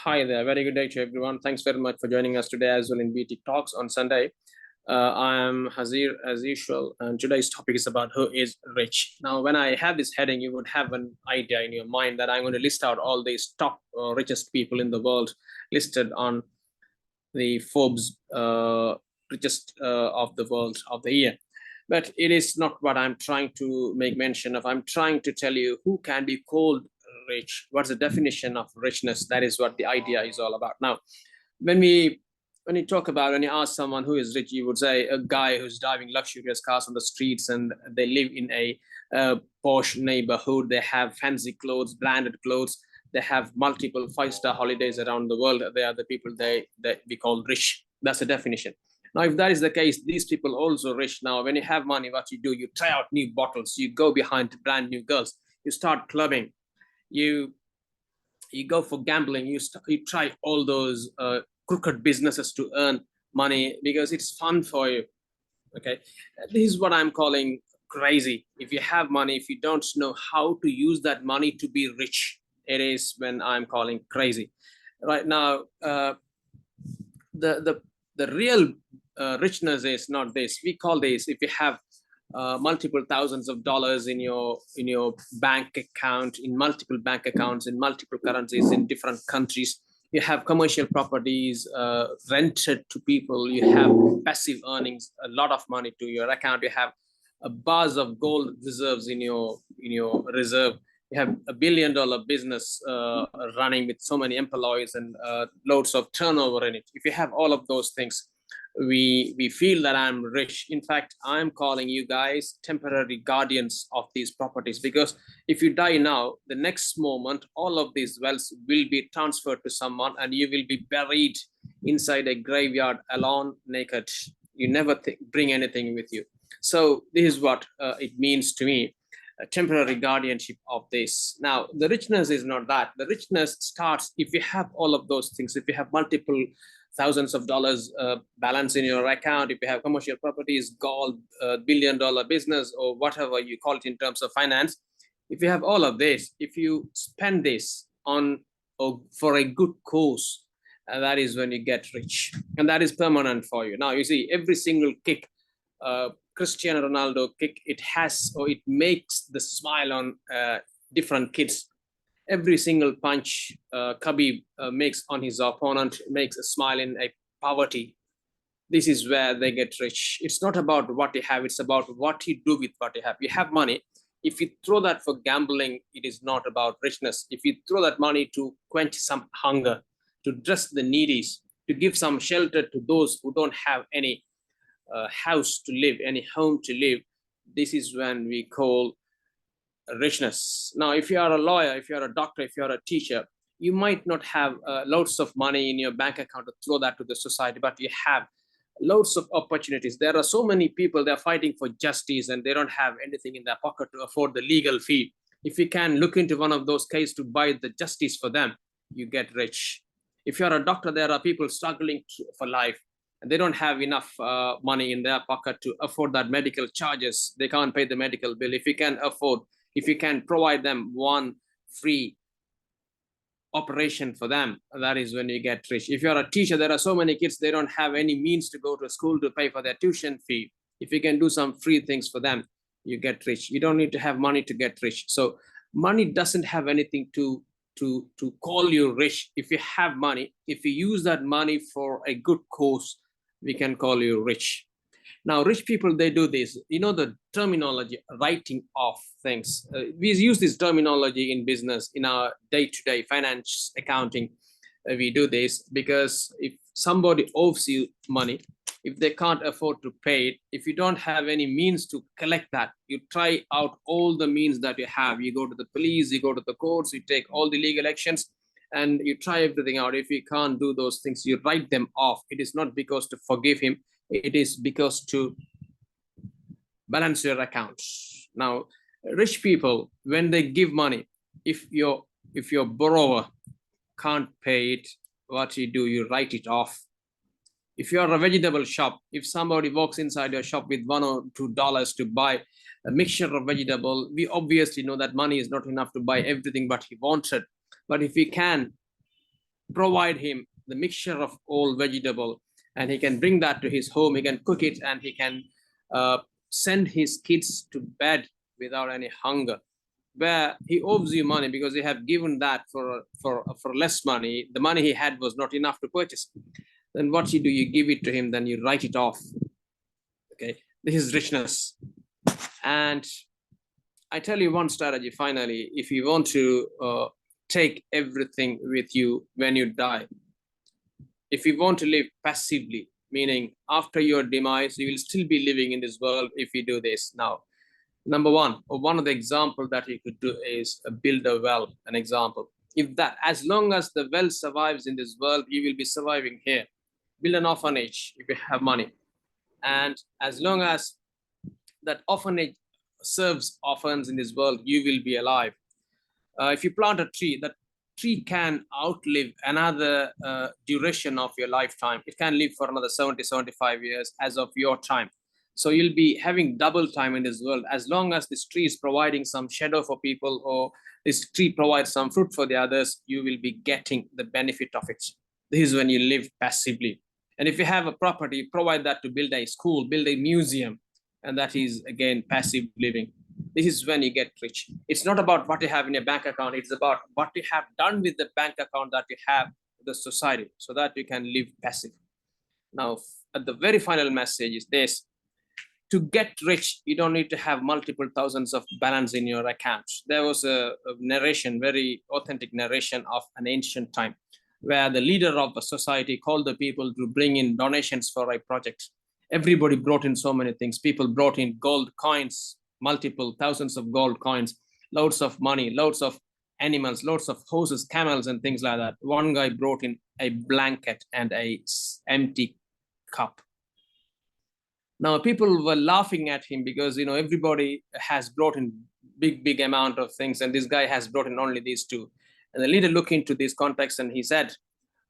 Hi there. Very good day to everyone. Thanks very much for joining us today as well in B-TIC Talks on Sunday. I am Hazeer as usual, and today's topic is about who is rich. Now, when I have this heading, you would have an idea in your mind that I'm going to list out all these top richest people in the world listed on the Forbes richest of the world of the year. But it is not what I'm trying to make mention of. I'm trying to tell you who can be called rich. What's the definition of richness? That is what the idea is all about. Now, when you ask someone who is rich, you would say a guy who's driving luxurious cars on the streets and they live in a posh neighborhood. They have fancy clothes, branded clothes. They have multiple five-star holidays around the world. They are the people that we call rich. That's the definition. Now, if that is the case, these people also rich. Now, when you have money, what you do, you try out new bottles, you go behind brand new girls, you start clubbing, you go for gambling, you try all those crooked businesses to earn money because it's fun for you. Okay, this is what I'm calling crazy. If you have money, if you don't know how to use that money to be rich, it is when I'm calling crazy. Right now, the real richness is not this. We call this, if you have multiple thousands of dollars in your bank account, in multiple bank accounts, in multiple currencies, in different countries. You have commercial properties rented to people. You have passive earnings, a lot of money to your account. You have bars of gold reserves in your reserve. You have $1 billion business running with so many employees and loads of turnover in it. If you have all of those things, we feel that I'm rich. In fact, I'm calling you guys temporary guardians of these properties, because if you die now, the next moment, all of these wealth will be transferred to someone and you will be buried inside a graveyard alone, naked. You never bring anything with you. So this is what it means to me, a temporary guardianship of this. Now, the richness is not that. The richness starts if you have all of those things. If you have multiple thousands of dollars balance in your account, if you have commercial properties, gold, $1 billion business, or whatever you call it in terms of finance, if you have all of this, if you spend this on or for a good cause, that is when you get rich, and that is permanent for you. Now, you see, every single kick, Cristiano Ronaldo kick, it makes the smile on different kids. Every single punch Khabib makes on his opponent makes a smile in a poverty. This is where they get rich. It's not about what you have, it's about what you do with what you have. You have money. If you throw that for gambling, it is not about richness. If you throw that money to quench some hunger, to dress the needy, to give some shelter to those who don't have any house to live, any home to live, this is when we call richness. Now, if you are a lawyer, if you are a doctor, if you are a teacher, you might not have loads of money in your bank account to throw that to the society, but you have loads of opportunities. There are so many people, they're fighting for justice and they don't have anything in their pocket to afford the legal fee. If you can look into one of those cases to buy the justice for them, you get rich. If you're a doctor, there are people struggling for life and they don't have enough money in their pocket to afford that medical charges. They can't pay the medical bill. If you can provide them one free operation for them, that is when you get rich. If you're a teacher, there are so many kids, they don't have any means to go to school to pay for their tuition fee. If you can do some free things for them, you get rich. You don't need to have money to get rich. So money doesn't have anything to call you rich. If you have money, if you use that money for a good cause, we can call you rich. Now, rich people, they do this. You know the terminology, writing off things. We use this terminology in business, in our day-to-day finance, accounting. We do this because if somebody owes you money, if they can't afford to pay it, if you don't have any means to collect that, you try out all the means that you have. You go to the police, you go to the courts, you take all the legal actions, and you try everything out. If you can't do those things, you write them off. It is not because to forgive him. It is because to balance your accounts. Now, rich people, when they give money, if your borrower can't pay it, what you do, you write it off. If you are a vegetable shop, if somebody walks inside your shop with $1 or $2 to buy a mixture of vegetable, we obviously know that money is not enough to buy everything but he wanted. But if we can provide him the mixture of all vegetable, and he can bring that to his home. He can cook it, and he can send his kids to bed without any hunger. Where he owes you money because you have given that for less money. The money he had was not enough to purchase. Then what you do, you give it to him, then you write it off. Okay, this is richness. And I tell you one strategy finally, if you want to take everything with you when you die, if you want to live passively, meaning after your demise, you will still be living in this world if you do this now. Number one, or one of the examples that you could do is build a well, an example. If that, as long as the well survives in this world, you will be surviving here. Build an orphanage if you have money. And as long as that orphanage serves orphans in this world, you will be alive. If you plant a tree, that tree can outlive another duration of your lifetime. It can live for another 70, 75 years as of your time. So you'll be having double time in this world. As long as this tree is providing some shadow for people, or this tree provides some fruit for the others, you will be getting the benefit of it. This is when you live passively. And if you have a property, provide that to build a school, build a museum, and that is again passive living. This is when you get rich. It's not about what you have in your bank account. It's about what you have done with the bank account that you have, the society, so that you can live passive. Now, at the very final message is this: to get rich, you don't need to have multiple thousands of balance in your accounts. There was a narration, very authentic narration of an ancient time, where the leader of a society called the people to bring in donations for a project. Everybody brought in so many things. People brought in gold coins, multiple thousands of gold coins, loads of money, loads of animals, loads of horses, camels, and things like that. One guy brought in a blanket and a empty cup. Now people were laughing at him because everybody has brought in big amount of things, and this guy has brought in only these two. And the leader looked into this context and he said,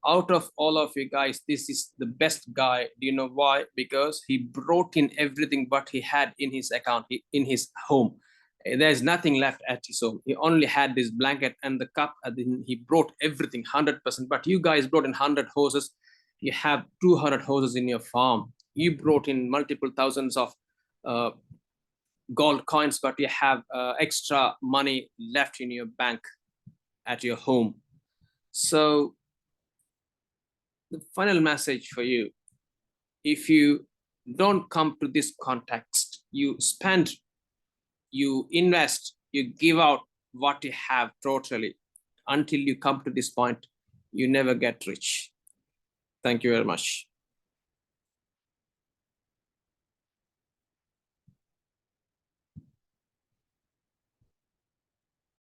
out of all of you guys, this is the best guy. Do you know why? Because he brought in everything what he had in his account, in his home. There's nothing left at his home. He only had this blanket and the cup, and then he brought everything 100%. But you guys brought in 100 horses. You have 200 horses in your farm. You brought in multiple thousands of gold coins, but you have extra money left in your bank at your home. So the final message for you: if you don't come to this context, you spend, you invest, you give out what you have totally. Until you come to this point, you never get rich. Thank you very much.